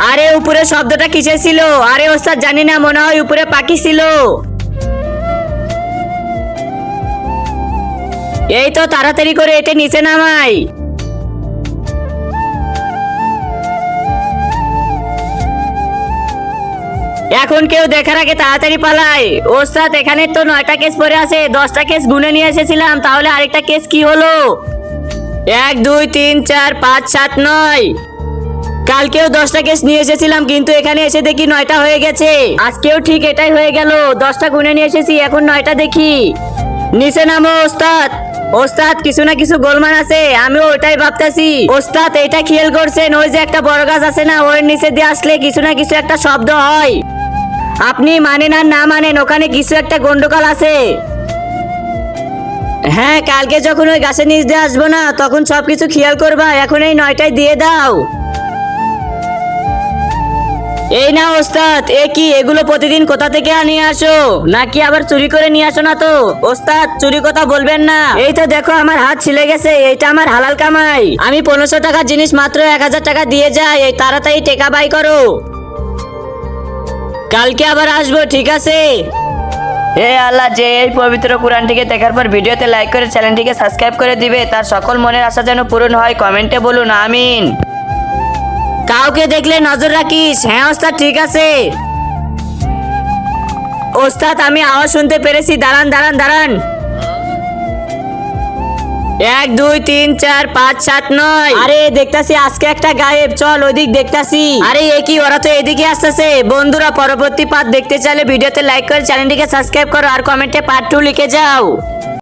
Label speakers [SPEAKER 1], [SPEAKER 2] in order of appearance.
[SPEAKER 1] আরে উপরে শব্দটা কিসের ছিল? আরে ওস্তাদ জানি না, মনে হয় উপরে পাখি ছিল। এই তো, তাড়াতাড়ি করে এটা নিচে নামাই। এখন কেউ দেখার আগে তাড়াতাড়ি পালাই। ওস্তাদ এখানে তো 9টা কেস পড়ে আছে, 10টা কেস গুনে নিয়ে এসেছিলাম, তাহলে আরেকটা কেস কি হলো? 1 2 3 4 5 7 9। কালকেও 10টা কেস নিয়ে এসেছিলাম, কিন্তু এখানে এসে দেখি 9টা হয়ে গেছে। আজকেও ঠিক এটাই হয়ে গেল, 10টা গুনে নিয়ে এসেছি, এখন 9টা দেখি। নিচে নামো ওস্তাদ। ওস্তাদ কিছু না কিছু গোলমাল আছে, আমিও ওটাই ভাবতেছি। ওস্তাদ এটা খেয়াল করছেন, ওই যে একটা বড় গাছ আছে না, ওর নিচে দিয়ে আসলে কিছু না কিছু একটা শব্দ হয়। আপনি মানেন আর না মানেন, ওখানে কিছু একটা গন্ডগোল আছে। হ্যাঁ, কালকে যখন ওই গাছের নিচ দিয়ে আসবো না, তখন সবকিছু খেয়াল করবা। এখন এই 9টায় দিয়ে দাও। এই না ওস্তাদ, এ কি এগুলো প্রতিদিন কোথা থেকে নিয়ে আসো? নাকি আবার চুরি করে নিয়ে আসো না তো? ওস্তাদ চুরি কথা বলবেন না। এই তো দেখো আমার হাত ছিলে গেছে, এটা আমার হালাল কামাই। আমি 1500 টাকার জিনিস মাত্র 1000 টাকা দিয়ে যাই। এই তাড়াতাড়ি টেকা বাই করো, কালকে আবার আসবো, ঠিক আছে? হে আল্লাহ, যে এই পবিত্র কোরআনটিকে দেখার পর ভিডিওতে লাইক করে চ্যানেলটিকে সাবস্ক্রাইব করে দিবে, তার সকল মনের আশা যেন পূরণ হয়। কমেন্টে বলুন আমিন। কাউকে দেখলে নজর রাখিস। হ্যাঁ ওস্তাদ, ঠিক আছে। ওস্তাদ আমি আওয়াজ শুনতে পেরেছি, দাঁড়ান দাঁড়ান দাঁড়ান। 1 2 3 4 5 7 9। আরে দেখতাছি আজকে একটা গায়েব, চল ওইদিক দেখতাছি। আরে এ কি, ওরা তো এদিকে আসতেছে। বন্ধুরা পরবর্তী পার্ট দেখতে চাইলে ভিডিওতে লাইক করে চ্যানেলটিকে সাবস্ক্রাইব করো আর কমেন্টে পার্ট 2 লিখে যাও।